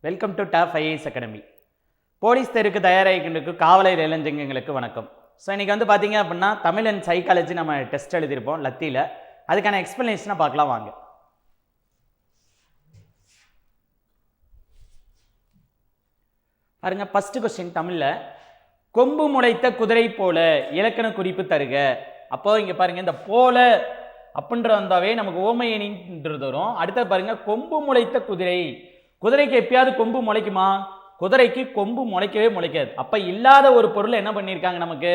Welcome to top IAS academy. Police தேர்வுக்கு தயாராகிட்டு காவலர் இளைஞர்களுக்கு வணக்கம். ஸோ இன்றைக்கி வந்து பார்த்தீங்க அப்படின்னா தமிழ் அண்ட் சைக்காலஜி நம்ம டெஸ்ட் எழுதியிருப்போம் லத்தியில். அதுக்கான எக்ஸ்பிளனேஷனை பார்க்கலாம் வாங்க. பாருங்க, ஃபர்ஸ்ட் கொஸ்டின் தமிழில் கொம்பு முளைத்த குதிரை போல இலக்கண குறிப்பு தருக. அப்போ இங்கே பாருங்க, இந்த போல அப்படின்ற வந்தாவே நமக்கு ஓமையணின்றது வரும். அடுத்தது பாருங்க, கொம்பு முளைத்த குதிரை. குதிரைக்கு எப்பயாவது கொம்பு முளைக்குமா? குதிரைக்கு கொம்பு முளைக்கவே முளைக்காது. அப்ப இல்லாத ஒரு பொருள் என்ன பண்ணியிருக்காங்க, நமக்கு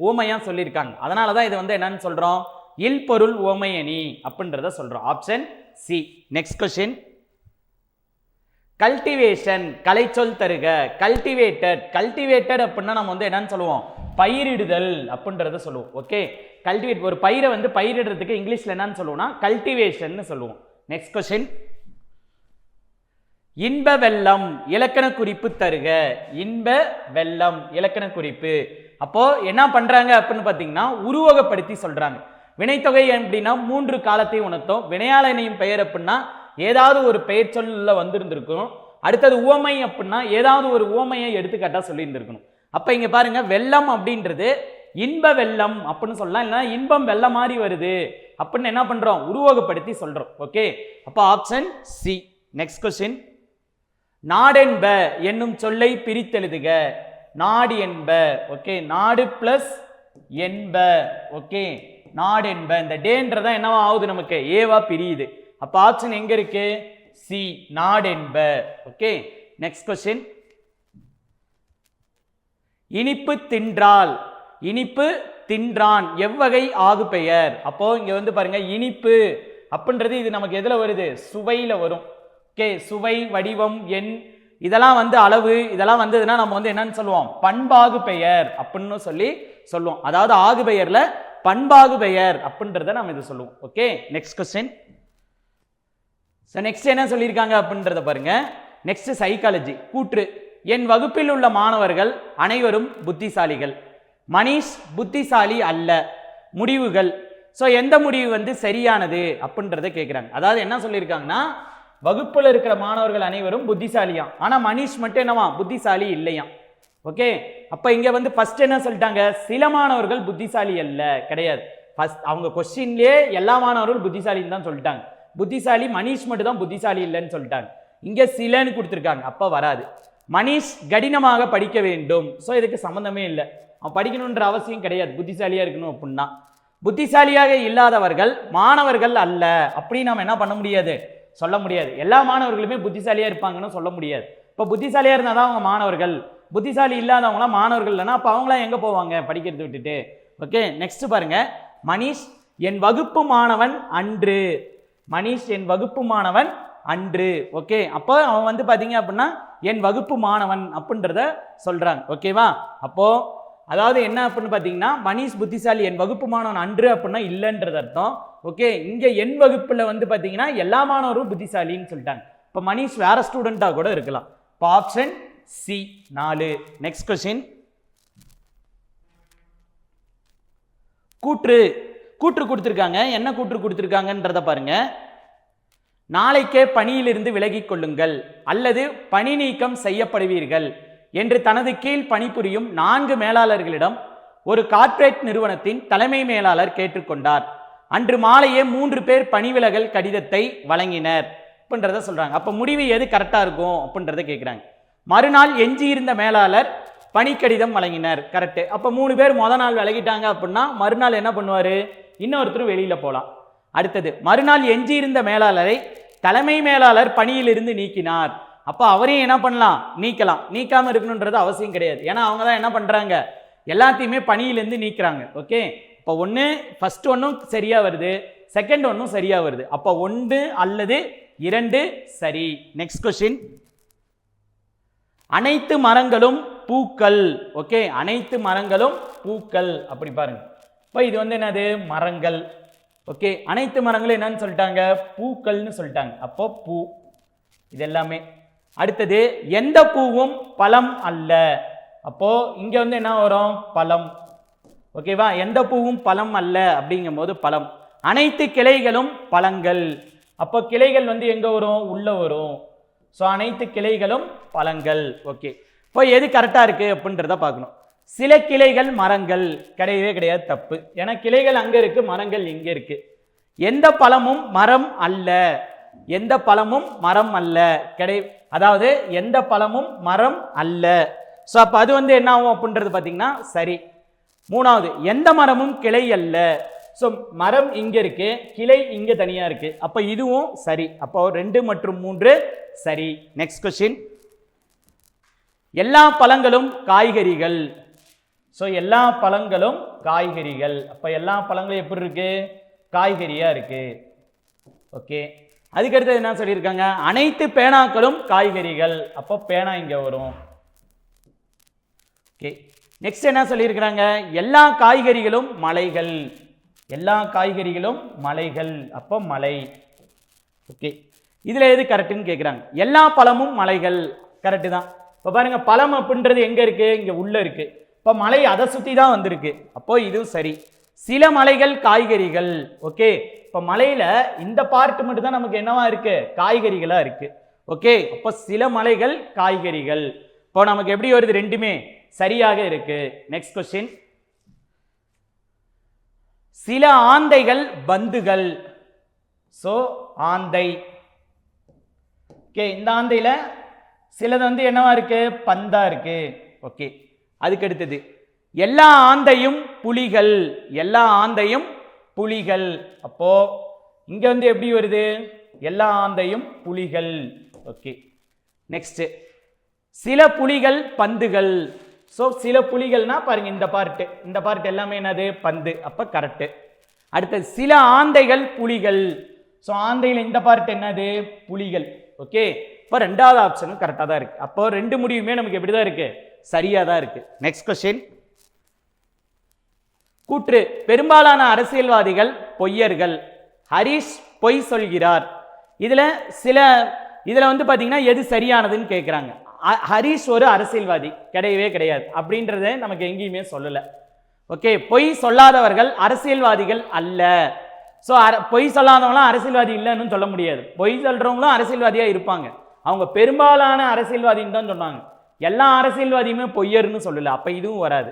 ஓமையா சொல்லியிருக்காங்க. அதனாலதான் இது வந்து என்னன்னு சொல்றோம், இல் பொருள் ஓமையணி அப்படின்றத சொல்றோம். Option C. Next question, cultivation கலைச்சொல் தருக. கல்டிவேட்டட். கல்டிவேட்டட் அப்படின்னா நம்ம வந்து என்னன்னு சொல்லுவோம், பயிரிடுதல் அப்படின்றத சொல்லுவோம். ஓகே, கல்டிவேட் ஒரு பயிரை வந்து பயிரிடுறதுக்கு இங்கிலீஷ்ல என்னன்னு சொல்லுவோம்னா கல்டிவேஷன் சொல்லுவோம். நெக்ஸ்ட் கொஸ்டின், இன்ப வெள்ளம் இலக்கண குறிப்பு தருக. இன்ப வெள்ளம் இலக்கண குறிப்பு. அப்போ என்ன பண்றாங்க அப்படின்னு பாத்தீங்கன்னா உருவகப்படுத்தி சொல்றாங்க. வினைத்தொகை அப்படின்னா 3 காலத்தை உணர்த்தும். வினையாளனையும் பெயர் அப்படின்னா ஏதாவது ஒரு பெயர் சொல்ல வந்திருந்திருக்கும். அடுத்தது உவமை அப்படின்னா ஏதாவது ஒரு உவமையை எடுத்துக்காட்டா சொல்லி இருந்திருக்கணும். அப்ப இங்க பாருங்க, வெள்ளம் அப்படின்றது இன்ப வெள்ளம் அப்படின்னு சொல்லலாம், இல்லைன்னா இன்பம் வெள்ளம் மாதிரி வருது அப்படின்னு என்ன பண்றோம், உருவகப்படுத்தி சொல்றோம். ஓகே, அப்போ ஆப்ஷன் சி. நெக்ஸ்ட் கொஸ்டின், நாடென்ப என்னும் சொல்லை பிரித்தெழுதுக. நாடு என்ப. ஓகே, நாடு பிளஸ் என்ப. ஓகே, நாடு என்ப. இந்த டேன்றதா என்னவா ஆகுது, நமக்கு ஏவா பிரியுது. அப்ப ஆப்ஷன் எங்க இருக்கு, சி, நாடென்ப. ஓகே, நெக்ஸ்ட் கொஸ்டின், இனிப்பு தின்றால். இனிப்பு தின்றான் எவ்வகை ஆகு பெயர். அப்போ இங்க வந்து பாருங்க, இனிப்பு அப்படின்றது இது நமக்கு எதுல வருது, சுவையில வரும். ஓகே, சுவை, வடிவம், எண், இதெல்லாம் வந்து அளவு, இதெல்லாம் வந்ததுன்னா நம்ம வந்து என்னன்னு சொல்லுவோம், பண்பாகு பெயர் அப்படின்னு சொல்லுவோம். அதாவது ஆகு பெயர்ல பண்பாகு பெயர் அப்படின்றத நம்ம இது சொல்லுவோம். Okay, next question. நெக்ஸ்ட் என்ன சொல்லியிருக்காங்க அப்படின்றத பாருங்க. நெக்ஸ்ட் சைக்காலஜி கூற்று. என் வகுப்பில் உள்ள மாணவர்கள் அனைவரும் புத்திசாலிகள். மனிஷ் புத்திசாலி அல்ல. முடிவுகள். ஸோ எந்த முடிவு வந்து சரியானது அப்படின்றத கேட்குறாங்க. அதாவது என்ன சொல்லியிருக்காங்கன்னா, வகுப்புல இருக்கிற மாணவர்கள் அனைவரும் புத்திசாலியாம், ஆனா மனிஷ் மட்டும் என்னவா புத்திசாலி இல்லையாம். ஓகே, அப்ப இங்க வந்து ஃபர்ஸ்ட் என்ன சொல்லிட்டாங்க, சில மாணவர்கள் புத்திசாலி அல்ல, கிடையாது. ஃபர்ஸ்ட் அவங்க கொஸ்டின்லயே எல்லா மாணவர்களும் புத்திசாலின்னு தான் சொல்லிட்டாங்க. புத்திசாலி மனிஷ் மட்டும் தான் புத்திசாலி இல்லைன்னு சொல்லிட்டாங்க. இங்க சிலன்னு கொடுத்துருக்காங்க, அப்ப வராது. மனிஷ் கடினமாக படிக்க வேண்டும். ஸோ இதுக்கு சம்பந்தமே இல்லை, அவன் படிக்கணுன்ற அவசியம் கிடையாது, புத்திசாலியா இருக்கணும் அப்படின்னா. புத்திசாலியாக இல்லாதவர்கள் மாணவர்கள் அல்ல அப்படின்னு நம்ம என்ன பண்ண முடியாது, சொல்ல முடியாது. எல்லா மாணவர்களுமே புத்திசாலியா இருப்பாங்கன்னு சொல்ல முடியாது. இப்போ புத்திசாலியா இருந்தால் தான் அவங்க மாணவர்கள், புத்திசாலி இல்லாதவங்களாம் மாணவர்கள் இல்லைன்னா அப்போ அவங்களாம் எங்கே போவாங்க, படிக்கிறது விட்டுட்டு. ஓகே, நெக்ஸ்ட் பாருங்க, மனிஷ் என் வகுப்பு மாணவன் அன்று. மனிஷ் என் வகுப்பு மாணவன் அன்று. ஓகே, அப்போ அவன் வந்து பார்த்தீங்க அப்படின்னா என் வகுப்பு மாணவன் அப்படின்றத சொல்றாங்க. ஓகேவா, அப்போ அதாவது என்ன அப்படின்னு பார்த்தீங்கன்னா, மனிஷ் புத்திசாலி என் வகுப்பு மாணவன் அன்று அப்படின்னா இல்லைன்றது அர்த்தம். ஓகே, இங்க என் வகுப்புல வந்து பாத்தீங்கன்னா எல்லா மாணவரும் புத்திசாலின்னு சொல்லிட்டாங்க. இப்ப மனிஷ் வேற ஸ்டூடெண்டா கூட இருக்கலாம். இப்போ ஆப்ஷன் சி 4. நெக்ஸ்ட் கொஸ்டின், கூற்று. கூற்று கொடுத்திருக்காங்க. என்ன கூற்று கொடுத்திருக்காங்கன்றத பாருங்க. நாளைக்கே பணியிலிருந்து விலகிக் கொள்ளுங்கள் அல்லது பணி நீக்கம் செய்யப்படுவீர்கள் என்று தனது கீழ் பணிபுரியும் 4 மேலாளர்களிடம் ஒரு கார்ப்பரேட் நிறுவனத்தின் தலைமை மேலாளர் கேட்டுக்கொண்டார். அன்று மாலையே 3 பேர் பணிவிலகல் கடிதத்தை வழங்கினர் அப்படின்றத சொல்றாங்க. அப்ப முடிவு எது கரெக்டா இருக்கும் அப்படின்றத கேட்கிறாங்க. மறுநாள் எஞ்சியிருந்த மேலாளர் பணி கடிதம் வழங்கினர். கரெக்ட். அப்ப 3 பேர் முதல் நாள் விலகிட்டாங்க அப்படின்னா மறுநாள் என்ன பண்ணுவாரு, இன்னொருத்தர் வெளியில போலாம். அடுத்தது, மறுநாள் எஞ்சியிருந்த மேலாளரை தலைமை மேலாளர் பணியிலிருந்து நீக்கினார். அப்ப அவரையும் என்ன பண்ணலாம், நீக்கலாம். நீக்காம இருக்கணும்ன்றது அவசியம் கிடையாது, ஏன்னா அவங்க தான் என்ன பண்றாங்க, எல்லாத்தையுமே பணியிலிருந்து நீக்கிறாங்க. ஓகே, இப்போ ஒன்று ஃபர்ஸ்ட் ஒன்றும் சரியா வருது, செகண்ட் ஒன்றும் சரியா வருது. அப்போ 1 அல்லது 2 சரி. நெக்ஸ்ட் கொஸ்டின், அனைத்து மரங்களும் பூக்கள். ஓகே, அனைத்து மரங்களும் பூக்கள். அப்படி பாருங்க, இப்போ இது வந்து என்னது, மரங்கள். ஓகே, அனைத்து மரங்களும் என்னன்னு சொல்லிட்டாங்க, பூக்கள்னு சொல்லிட்டாங்க. அப்போ பூ இது எல்லாமே. அடுத்தது, எந்த பூவும் பழம் அல்ல. அப்போ இங்க வந்து என்ன வரும், பழம். ஓகேவா, எந்த பூவும் பழம் அல்ல அப்படிங்கும் போது பழம். அனைத்து கிளைகளும் பழங்கள். அப்போ கிளைகள் வந்து எங்க வரும், உள்ள வரும். ஸோ அனைத்து கிளைகளும் பழங்கள். ஓகே, இப்போ எது கரெக்டாக இருக்கு அப்படின்றத பார்க்கணும். சில கிளைகள் மரங்கள் கிடையவே கிடையாது, தப்பு. ஏன்னா கிளைகள் அங்கே இருக்கு, மரங்கள் இங்கே இருக்கு. எந்த பழமும் மரம் அல்ல, எந்த பழமும் மரம் அல்ல அதாவது எந்த பழமும் மரம் அல்ல. ஸோ அப்போ அது என்ன ஆகும் அப்படின்றது பார்த்தீங்கன்னா சரி. மூணாவது, எந்த மரமும் கிளை அல்ல. ஸோ மரம் இங்கே இருக்கு, கிளை இங்கே தனியாக இருக்கு. அப்போ இதுவும் சரி. அப்போ 2 மற்றும் 3 சரி. நெக்ஸ்ட் கொஸ்டின், எல்லா பழங்களும் காய்கறிகள். ஸோ எல்லா பழங்களும் காய்கறிகள். அப்போ எல்லா பழங்களும் எப்படி இருக்கு? காய்கறியா இருக்கு. ஓகே, அதுக்கடுத்து என்ன சொல்லியிருக்காங்க? அனைத்து பேனாக்களும் காய்கறிகள். அப்போ பேனா இங்கே வரும். ஓகே, நெக்ஸ்ட் என்ன சொல்லியிருக்கிறாங்க? எல்லா காய்கறிகளும் மலைகள். எல்லா காய்கறிகளும் மலைகள். அப்போ மலை. ஓகே, இதுல எது கரெக்டுன்னு கேட்குறாங்க. எல்லா பழமும் மலைகள் கரெக்டு தான். இப்போ பாருங்க, பழம் அப்படின்றது எங்க இருக்கு? இங்க உள்ள இருக்கு. இப்போ மலை அதை சுற்றி தான் வந்திருக்கு. அப்போ இதுவும் சரி. சில மலைகள் காய்கறிகள். ஓகே, இப்போ மலையில இந்த பார்ட் மட்டும் தான் நமக்கு என்னவா இருக்கு? காய்கறிகளா இருக்கு. ஓகே, அப்போ சில மலைகள் காய்கறிகள். இப்போ நமக்கு எப்படி வருது? ரெண்டுமே சரியாக இருக்கு. நெக்ஸ்ட் கொஸ்டின், சில ஆந்தைகள் பந்துகள். சோ ஆந்தை. ஓகே, இந்த ஆந்தையில சிலது என்னவா இருக்கு? பந்தா இருக்கு. ஓகே, அதுக்கு அடுத்தது, எல்லா ஆந்தையும் புலிகள். எல்லா ஆந்தையும் புலிகள். அப்போ இங்க எப்படி வருது? எல்லா ஆந்தையும் புலிகள். ஓகே, நெக்ஸ்ட், சில புலிகள் பந்துகள். ஸோ சில புலிகள்னா பாருங்க, இந்த பார்ட் எல்லாமே என்னது? பந்து. அப்ப கரெக்ட். அடுத்தது, சில ஆந்தைகள் புலிகள். ஸோ ஆந்தையில் இந்த பார்ட் என்னது? புலிகள். ஓகே, இப்போ ரெண்டாவது ஆப்ஷனும் கரெக்டாக தான் இருக்கு. அப்போ 2 முடிவுமே நமக்கு எப்படி தான் இருக்கு? சரியா தான் இருக்கு. நெக்ஸ்ட் கொஸ்டின், கூற்று, பெரும்பாலான அரசியல்வாதிகள் பொய்யர்கள். ஹரிஷ் பொய் சொல்கிறார். இதுல பாத்தீங்கன்னா எது சரியானதுன்னு கேட்குறாங்க. ஹரிஷ் ஒரு அரசியல்வாதி கிடையவே கிடையாது அப்படின்றத நமக்கு எங்கேயுமே சொல்லல. ஓகே, பொய் சொல்லாதவர்கள் அரசியல்வாதிகள் அல்ல. ஸோ பொய் சொல்லாதவங்களாம் அரசியல்வாதி இல்லைன்னு சொல்ல முடியாது. பொய் சொல்றவங்களும் அரசியல்வாதியா இருப்பாங்க. அவங்க பெரும்பாலான அரசியல்வாதின்னு தான் சொன்னாங்க. எல்லா அரசியல்வாதியுமே பொய்யர்னு சொல்லல. அப்ப இதுவும் வராது.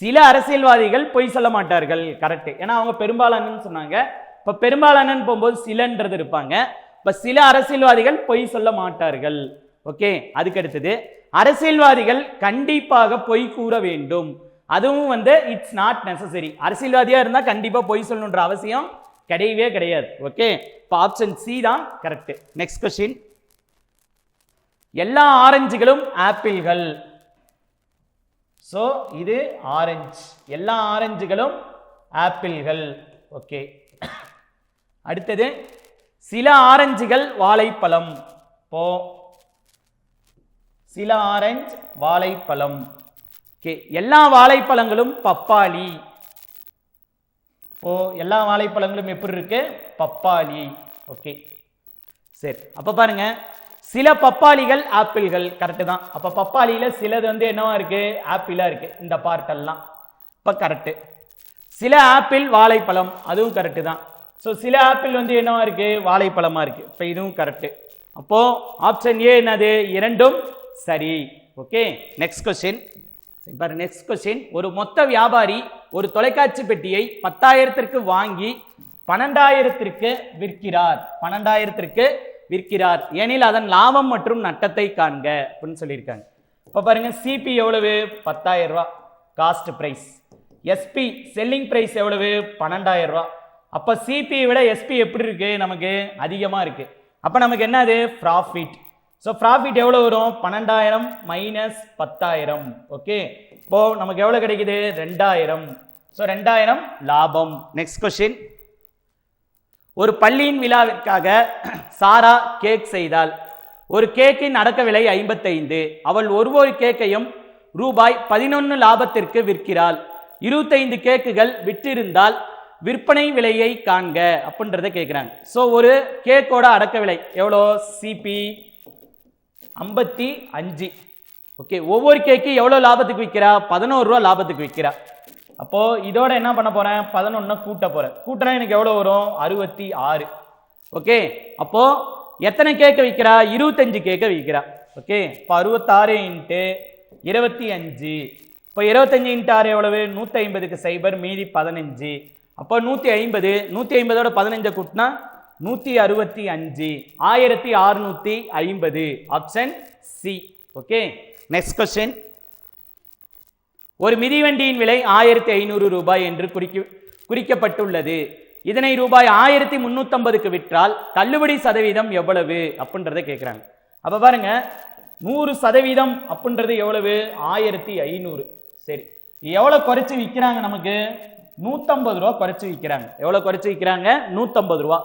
சில அரசியல்வாதிகள் பொய் சொல்ல மாட்டார்கள். கரெக்ட், ஏன்னா அவங்க பெரும்பாலானன்னு சொன்னாங்க. இப்ப பெரும்பாலானன்னு போகும்போது சிலன்றது இருப்பாங்க. இப்ப சில அரசியல்வாதிகள் பொய் சொல்ல மாட்டார்கள். ஓகே, அதுக்கு அடுத்தது, அரசியல்வாதிகள் கண்டிப்பாக பொய் கூற வேண்டும். அதுவும் இட்ஸ் நாட் நெசசரி. அரசியல்வாதியா இருந்தா கண்டிப்பா பொய் சொல்லணுன்ற அவசியம் கிடையவே கிடையாது. ஓகே, இப்போ ஆப்ஷன் சி தான் கரெக்ட். நெக்ஸ்ட் கொஸ்டின், எல்லா ஆரஞ்சுகளும் ஆப்பிள்கள். ஸோ இது ஆரஞ்சு. எல்லா ஆரஞ்சுகளும் ஆப்பிள்கள். ஓகே, அடுத்தது, சில ஆரஞ்சுகள் வாழைப்பழம். இப்போ சில ஆரஞ்சு வாழைப்பழம். ஓகே, எல்லா வாழைப்பழங்களும் பப்பாளி. இப்போ எல்லா வாழைப்பழங்களும் எப்படி இருக்கு? பப்பாளி. ஓகே, சரி. அப்ப பாருங்க, சில பப்பாளிகள் ஆப்பிள்கள். கரெக்ட் தான். அப்ப பப்பாளியில சிலது என்னவா இருக்கு? ஆப்பிளா இருக்கு. இந்த பார்ட் எல்லாம் இப்ப கரெக்ட். சில ஆப்பிள் வாழைப்பழம், அதுவும் கரெக்ட் தான். ஸோ சில ஆப்பிள் என்னவா இருக்கு? வாழைப்பழமா இருக்கு. இப்ப இதுவும் கரெக்ட். அப்போ ஆப்ஷன் ஏ என்னது? இரண்டும் சரி. ஓகே, நெக்ஸ்ட் கொஸ்டின் பாருங்க. நெக்ஸ்ட் கொஸ்டின், ஒரு மொத்த வியாபாரி ஒரு தொலைக்காட்சி பெட்டியை 10,000க்கு வாங்கி 12,000க்கு விற்கிறார். 12,000க்கு விற்கிறார் எனில் அதன் லாபம் மற்றும் நட்டத்தை காண்க அப்படின்னு சொல்லியிருக்காங்க. இப்ப பாருங்க, சிபி எவ்வளவு? 10,000 ரூபாய் cost price. SP selling price எவ்வளவு? 12,000 ரூபாய். அப்ப சிபி விட எஸ்பி எப்படி இருக்கு? நமக்கு அதிகமா இருக்கு. அப்ப நமக்கு என்னது? ப்ராஃபிட். ஸோ ப்ராஃபிட் எவ்வளவு வரும்? 12,000 மைனஸ் 10,000. ஓகே, இப்போ நமக்கு எவ்வளவு கிடைக்குது? 2,000. ஸோ 2,000 லாபம். நெக்ஸ்ட் கொஸ்டின், ஒரு பள்ளியின் விழாவிற்காக சாரா கேக் செய்தால். ஒரு கேக்கின் அடக்க விலை 55. அவள் ஒவ்வொரு கேக்கையும் ரூபாய் 11 லாபத்திற்கு விற்கிறாள். 25 கேக்குகள் விற்றிருந்தால் விற்பனை விலையை காண்க அப்படின்றத கேட்குறாங்க. ஸோ ஒரு கேக்கோட அடக்க விலை எவ்வளோ? சிபி 55. ஓகே, ஒவ்வொரு கேக்கு எவ்வளோ லாபத்துக்கு விற்கிறா? 11 ரூபா லாபத்துக்கு விற்கிறா. அப்போ இதோட என்ன பண்ண போறேன்? 11 கூட்ட போறேன். கூட்டினா எனக்கு எவ்வளோ வரும்? 66. ஓகே, அப்போ எத்தனை கேட்க வைக்கிறா? 25 கேட்க வைக்கிறா. ஓகே, இப்போ 66 இன்ட்டு 25. இப்போ 25 இன்ட்டு 6 எவ்வளவு? 150க்கு சைபர், மீதி 15. அப்போ 150, 150ஓட 15 கூட்டினா 165, 1650. Option C. Okay, next question. ஒரு மிதிவண்டியின் விலை 1500 ரூபாய் என்று குறிக்கப்பட்டுள்ளது. இதனை ரூபாய் 1350க்கு விற்றால் தள்ளுபடி சதவீதம் எவ்வளவு அப்படின்றத கேட்குறாங்க. அப்போ பாருங்க, 100% அப்படின்றது எவ்வளவு? 1500. சரி, எவ்வளோ குறைச்சி விற்கிறாங்க? நமக்கு 150 ரூபா குறைச்சி விற்கிறாங்க. எவ்வளோ குறைச்சி விற்கிறாங்க? 150 ரூபா.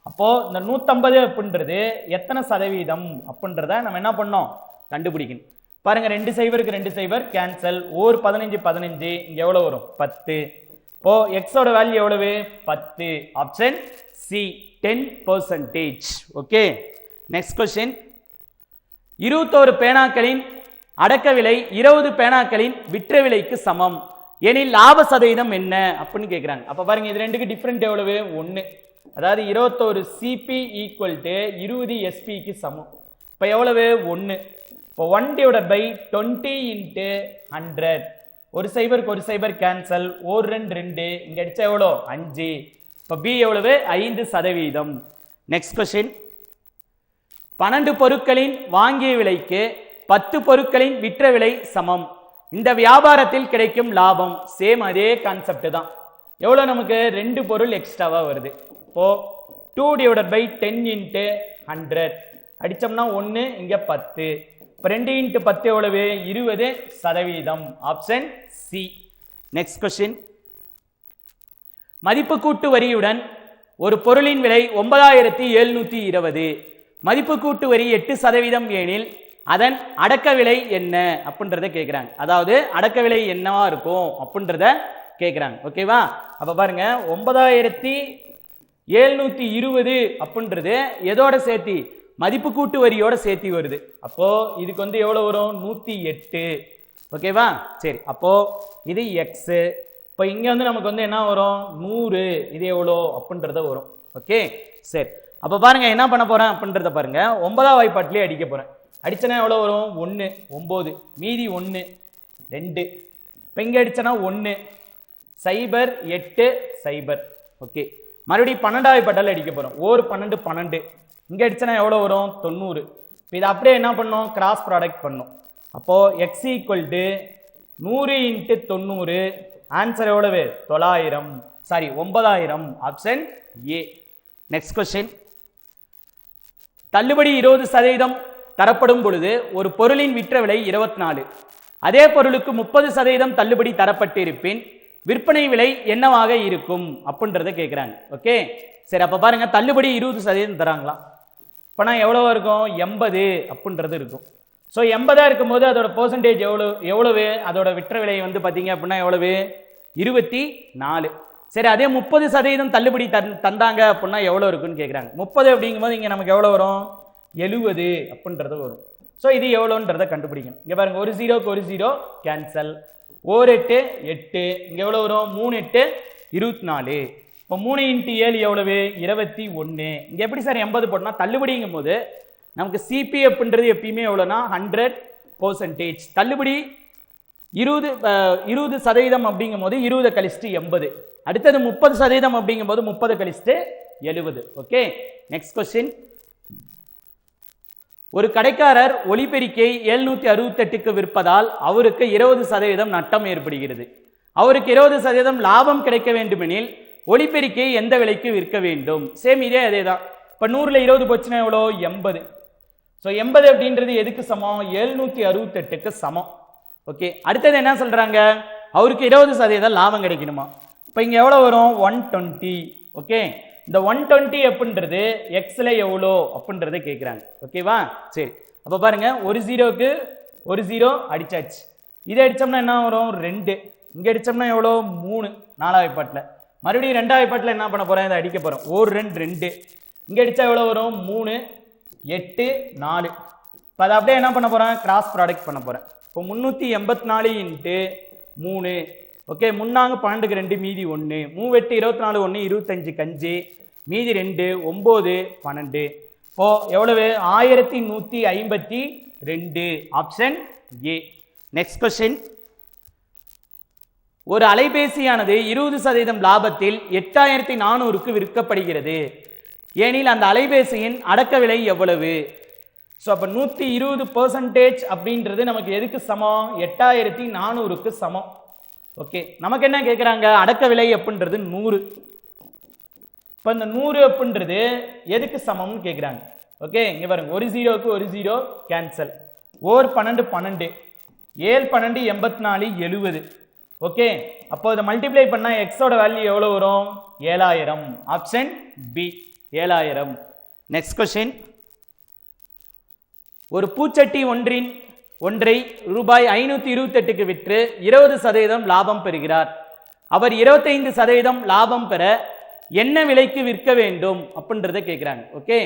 அப்போ இந்த 150 அப்படின்றது எத்தனை சதவீதம் அப்படின்றத நம்ம என்ன பண்ணோம்? கண்டுபிடிக்கணும். பாருங்க, 2 சைபருக்கு 2 சைபர் கேன்சல். ஓர் 15 15, இங்க எவ்வளவு வரும்? 10. இப்போ எக்ஸோட வேல்யூ எவ்வளவு? 10. Option C, 10%. Okay, next question. 21 பேனாக்களின் அடக்க விலை 20 பேனாக்களின் விற்ற விலைக்கு சமம் எனில் லாப சதவீதம் என்ன அப்படின்னு கேட்குறாங்க. அப்போ பாருங்க, இது ரெண்டுக்கு டிஃப்ரெண்ட் எவ்வளவு? 1. அதாவது 21 சிபி ஈக்குவல் டு 20 எஸ்பிக்கு சமம். இப்போ எவ்வளவு? 1. இப்போ 1/20 இன்ட்டு 100. ஒரு சைபருக்கு ஒரு சைபர் கேன்சல். ஓர் 2 2, இங்க அடிச்சா எவ்வளோ? 5. இப்போ பி எவ்வளவு? 5%. Next question. 12 பொருட்களின் வாங்கிய விலைக்கு 10 பொருட்களின் விற்ற விலை சமம். இந்த வியாபாரத்தில் கிடைக்கும் லாபம் சேம் அதே கான்செப்ட் தான். எவ்வளோ நமக்கு? 2 பொருள் எக்ஸ்ட்ராவா வருது. இப்போ 2/10 இன்ட்டு 100 அடிச்சோம்னா 1, இங்க 10. இப்போ 2 இன்ட்டு 10 எவ்வளவு? 20%. Option C. Next question. மதிப்பு கூட்டு வரியுடன் ஒரு பொருளின் விலை 9720. மதிப்பு கூட்டு வரி 8% எனில் அதன் அடக்க விலை என்ன அப்படின்றத கேட்குறாங்க. அதாவது அடக்க விலை என்னவா இருக்கும் அப்படின்றத கேட்குறாங்க. ஓகேவா? அப்போ பாருங்க, 9720 அப்படின்றது எதோட சேர்த்தி? மதிப்பு கூட்டு வரியோட சேர்த்தி வருது. அப்போ இதுக்கு வந்து எவ்வளவு வரும்? 108. ஓகேவா? சரி, அப்போ இது எக்ஸ். இப்போ இங்க வந்து நமக்கு வந்து என்ன வரும்? 100. இது எவ்வளோ அப்படின்றத வரும். ஓகே, சரி. அப்போ பாருங்க, என்ன பண்ண போறேன் அப்படின்றத பாருங்க. 9ஆம் வாய்ப்பாட்டிலே அடிக்க போறேன். அடிச்சனா எவ்வளோ வரும்? 1 9, மீதி 1 2. இப்போ இங்க அடிச்சனா 1 0 8 0. ஓகே, மறுபடியும் 12ஆம் வாய்ப்பாட்டில் அடிக்க போறோம். ஓர் 12 12, இங்க அடிச்சனா எவ்வளோ வரும்? 90. இப்போ இதை அப்படியே என்ன பண்ணோம்? கிராஸ் ப்ராடக்ட் பண்ணோம். அப்போ X equal to 100 into 90. Answer எவ்வளவு? 900. Sorry, 9000. Option A. Next question. தள்ளுபடி 20% தரப்படும் பொழுது ஒரு பொருளின் விற்ற விலை 24. அதே பொருளுக்கு 30% தள்ளுபடி தரப்பட்டிருப்பின் விற்பனை விலை என்னவாக இருக்கும் அப்படின்றத கேட்குறாங்க. ஓகே, சரி. அப்போ பாருங்க, தள்ளுபடி 20% தராங்களாம். இப்போ நான் எவ்வளோ இருக்கும்? 80 அப்படின்றது இருக்கும். ஸோ 80 இருக்கும்போது அதோட பெர்சன்டேஜ் எவ்வளவு? அதோட விற்ற விலை வந்து பார்த்தீங்க அப்படின்னா எவ்வளவு? 24. சரி, அதே 30% தள்ளுபடி தந்தாங்க அப்படின்னா எவ்வளோ இருக்குன்னு கேட்குறாங்க. 30 அப்படிங்கும்போது இங்கே நமக்கு எவ்வளோ வரும்? 70 அப்படின்றது வரும். ஸோ இது எவ்வளோன்றதை கண்டுபிடிக்கணும். இங்கே பாருங்க, ஒரு 0க்கு ஒரு 0 கேன்சல். ஓர் 8 8, இங்கே எவ்வளோ வரும்? 3 8 24. இப்போ 3 இன்ட்டு 7 எவ்வளவு? 21. இங்கே எப்படி சார் 80 போட்டோம்னா தள்ளுபடிங்கும் போது நமக்கு சிபி அப்படின்றது எப்பயுமே எவ்வளோனா 100%. தள்ளுபடி 20% அப்படிங்கும் போது 20 கழிச்சுட்டு 80. அடுத்தது 30% அப்படிங்கும் போது 30 கழிச்சுட்டு 70. Okay, next question. ஒரு கடைக்காரர் ஒலிபெருக்கியை 768க்கு விற்பதால் அவருக்கு 20% நட்டம் ஏற்படுகிறது. அவருக்கு 20% லாபம் கிடைக்க வேண்டுமெனில் ஒலிபெருக்கியை எந்த விலைக்கு விற்க வேண்டும்? சேம் இதே அதே தான். இப்போ 100ல் 20 போச்சுன்னா எவ்வளோ? 80. ஸோ 80 அப்படின்றது எதுக்கு சமம்? 768க்கு சமம். ஓகே, அடுத்தது என்ன சொல்றாங்க? அவருக்கு 20% லாபம் கிடைக்கணுமா? இப்போ இங்கே எவ்வளோ வரும்? 120. ஓகே, இந்த 120 அப்படின்றது எக்ஸில் எவ்வளோ அப்படின்றத கேட்குறாங்க. ஓகேவா? சரி, அப்போ பாருங்க, ஒரு 0க்கு ஒரு 0 அடிச்சாச்சு. இதை அடித்தோம்னா என்ன வரும்? 2. இங்கே அடித்தோம்னா எவ்வளோ? 3 4ஆம் வாய்ப்பாட்டில். மறுபடியும் 2ஆம் வாய்ப்பாட்டில் என்ன பண்ண போகிறேன்? இதை அடிக்க போகிறேன். ஒரு 2 2, இங்கே அடித்தா எவ்வளோ வரும்? 3 8 4. இப்போ அதை அப்படியே என்ன பண்ண போகிறேன்? கிராஸ் ப்ராடக்ட் பண்ண போகிறேன். இப்போ 384 இன்ட்டு 3. ஓகே, முன்னாங்க 12க்கு 2, மீதி 1. 3 8 24 1 25 கஞ்சி, மீதி 2 9 12. இப்போ எவ்வளவு 1152 ஆப்ஷன் ஏ. Next question. ஒரு அலைபேசியானது 20% லாபத்தில் 8400க்கு விற்கப்படுகிறது ஏனில் அந்த அலைபேசியின் அடக்க விலை எவ்வளவு? ஸோ அப்போ 120% அப்படின்றது நமக்கு எதுக்கு சமம்? 8400க்கு சமம். ஓகே, நமக்கு என்ன கேட்குறாங்க? அடக்க விலை அப்படின்றது 100. இப்போ இந்த 100 அப்படின்றது எதுக்கு சமம்னு கேட்குறாங்க. ஓகே, இங்கே பாருங்க, ஒரு ஜீரோவுக்கு ஒரு ஜீரோ கேன்சல். ஓர் 12 12, 7 12 84 70. ஓகே, அப்போ இதை மல்டிப்ளை பண்ணால் எக்ஸோட வேல்யூ எவ்வளோ வரும்? 7000. Option B 7000. Next question. ஒரு பூச்சட்டி ஒன்றை ரூபாய் 528க்கு விற்று 20% லாபம் பெறுகிறார். அவர் 25% லாபம் பெற என்ன விலைக்கு விற்க வேண்டும் அப்படின்றத கேட்குறாங்க. ஓகே,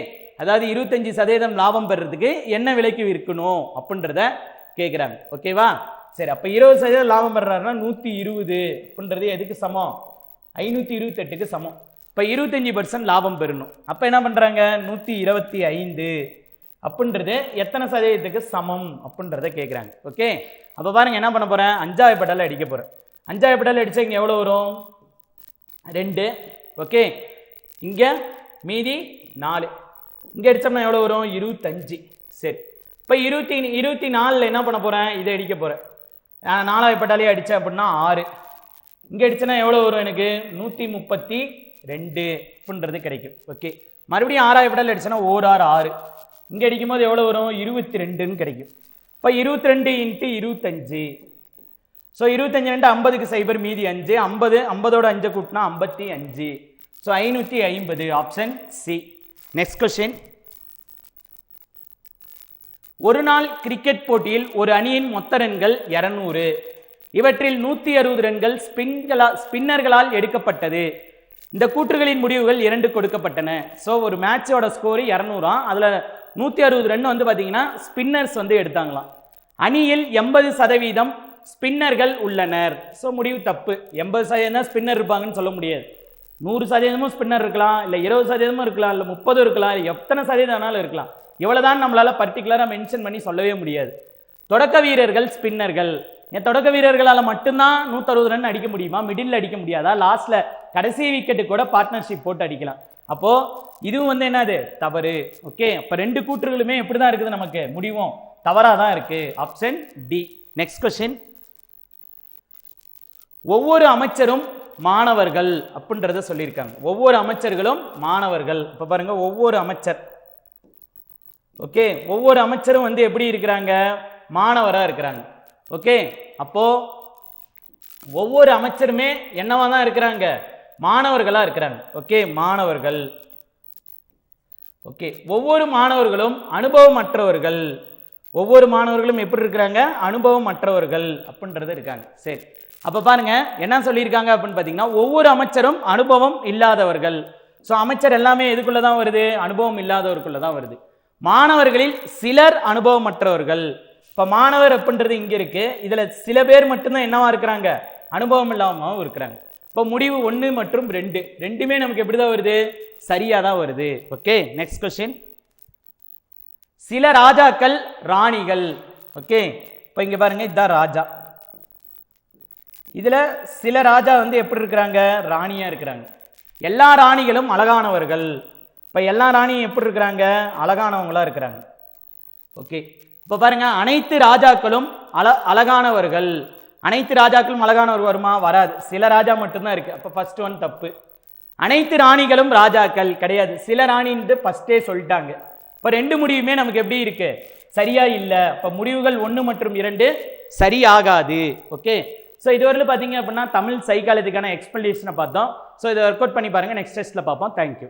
அதாவது 25% லாபம் பெறதுக்கு என்ன விலைக்கு விற்கணும் அப்படின்றத கேட்குறாங்க. ஓகேவா? சரி, அப்போ 20% லாபம் பெறாருன்னா 120 அப்படின்றது எதுக்கு சமம்? 528க்கு சமம். இப்போ 25% லாபம் பெறணும். அப்போ என்ன பண்ணுறாங்க? 125 அப்படின்றது எத்தனை சதவீதத்துக்கு சமம் அப்படின்றத கேட்குறாங்க. ஓகே, அப்போ பாருங்க, என்ன பண்ண போகிறேன்? 5வது பெட்டால் அடிக்க போகிறேன். 5வது பெட்டால் அடித்தா இங்கே எவ்வளோ வரும்? 2. ஓகே, இங்கே மீதி 4. இங்கே அடித்தோம்னா எவ்வளோ வரும்? 25. சரி, இப்போ 24 என்ன பண்ண போகிறேன்? இதை அடிக்க போகிறேன். 4வது பெட்டாலே அடித்தேன் அப்படின்னா 6. இங்கே அடித்தேன்னா எவ்வளோ வரும்? எனக்கு 132 அப்படின்றது கிடைக்கும். ஓகே, மறுபடியும் 6வது பெட்டால் அடித்தேன்னா 1 6 6. இங்கே அடிக்கும்போது எவ்வளோ வரும்? 22ன்னு கிடைக்கும். இப்போ 22 × 25. ஸோ 25 2 50க்கு 0 மீதி 5. 50ஓட 5 கூட்டினா 55. So 550. Option C. Next question. ஒரு நாள் கிரிக்கெட் போட்டியில் ஒரு அணியின் மொத்த ரன்கள் 200. இவற்றில் 160 ரன்கள் ஸ்பின்னர்களால் எடுக்கப்பட்டது. இந்த கூற்றுகளின் முடிவுகள் 2 கொடுக்கப்பட்டன. ஸோ ஒரு மேட்சோட ஸ்கோரு 200. அதில் 160 ரன் வந்து பார்த்தீங்கன்னா ஸ்பின்னர்ஸ் வந்து எடுத்தாங்களாம். அணியில் 80% ஸ்பின்னர்கள் உள்ளனர். ஸோ முடிவு தப்பு. 80% தான் ஸ்பின்னர் இருப்பாங்கன்னு சொல்ல முடியாது. 100% ஸ்பின்னர் இருக்கலாம், இல்லை 20% இருக்கலாம், இல்லை 30 இருக்கலாம், இல்லை எத்தனை சதவீதம்னாலும் இருக்கலாம். இவ்வளோதான் நம்மளால பர்டிகுலராக மென்ஷன் பண்ணி சொல்லவே முடியாது. தொடக்க வீரர்கள் ஸ்பின்னர்கள். என் தொடக்க வீரர்களால் மட்டும்தான் 160 ரன் அடிக்க முடியுமா? மிடில் அடிக்க முடியாதா? லாஸ்ட்ல கடைசி விக்கெட்டு கூட பார்ட்னர்ஷிப் போட்டு அடிக்கலாம். அப்போ இதுவும் வந்து என்னது? தவறு. ஓகே, அப்போ 2 கூற்றுகளுமே எப்படி தான் இருக்குது? நமக்கு முடிவும் தவறாக தான் இருக்கு. Option D. Next question. ஒவ்வொரு அமைச்சரும் மாணவர்கள் அப்படின்றத சொல்லியிருக்காங்க. ஒவ்வொரு அமைச்சர்களும் மாணவர்கள். இப்போ பாருங்க, ஒவ்வொரு அமைச்சர். ஓகே, ஒவ்வொரு அமைச்சரும் வந்து எப்படி இருக்கிறாங்க? மாணவராக இருக்கிறாங்க. ஓகே, அப்போ ஒவ்வொரு அமைச்சருமே என்னவா தான் இருக்கிறாங்க? மாணவர்களா இருக்கிறாங்க. ஓகே, மாணவர்கள். ஓகே, ஒவ்வொரு மாணவர்களும் அனுபவமற்றவர்கள். ஒவ்வொரு மாணவர்களும் எப்படி இருக்கிறாங்க? அனுபவமற்றவர்கள் அப்படின்றது இருக்காங்க. சரி, அப்ப பாருங்க என்ன சொல்லியிருக்காங்க அப்படின்னு பார்த்தீங்கன்னா, ஒவ்வொரு அமைச்சரும் அனுபவம் இல்லாதவர்கள். ஸோ அமைச்சர் எல்லாமே எதுக்குள்ள தான் வருது? அனுபவம் இல்லாதவருக்குள்ள தான் வருது. மாணவர்களில் சிலர் அனுபவமற்றவர்கள். இப்போ மாணவர் அப்படின்றது இங்கே இருக்கு. இதில் சில பேர் மட்டும்தான் என்னவா இருக்கிறாங்க? அனுபவம் இல்லாமல் இருக்கிறாங்க. இப்போ முடிவு 1 மற்றும் 2 ரெண்டுமே நமக்கு எப்படி தான் வருது? சரியாக தான் வருது. Okay, next question. சில ராஜாக்கள் ராணிகள். ஓகே, இப்போ இங்கே பாருங்க, இதுதான் ராஜா. இதில் சில ராஜா வந்து எப்படி இருக்கிறாங்க? ராணியாக இருக்கிறாங்க. எல்லா ராணிகளும் அழகானவர்கள். இப்போ எல்லா ராணியும் எப்படி இருக்கிறாங்க? அழகானவங்களா இருக்கிறாங்க. ஓகே, இப்போ பாருங்க, அனைத்து ராஜாக்களும் அழகானவர்கள். அனைத்து ராஜாக்களும் அழகானவர் வருமா? வராது. சில ராஜா மட்டும்தான் இருக்கு. அப்போ ஃபர்ஸ்ட் ஒன் தப்பு. அனைத்து ராணிகளும் ராஜாக்கள் கிடையாது. சில ராணின்னு ஃபர்ஸ்டே சொல்லிட்டாங்க. இப்போ 2 முடிவுமே நமக்கு எப்படி இருக்கு? சரியா இல்லை. இப்போ முடிவுகள் 1 மற்றும் 2 சரியாகாது. ஓகே, ஸோ இதுவரையில் பார்த்தீங்க அப்படின்னா தமிழ் சைக்காலஜிக்கான எக்ஸ்பிளனேஷனை பார்த்தோம். ஸோ இதை ஒர்க் அவுட் பண்ணி பாருங்க. நெக்ஸ்ட் டெஸ்ட்டில் பார்ப்போம். தேங்க்யூ.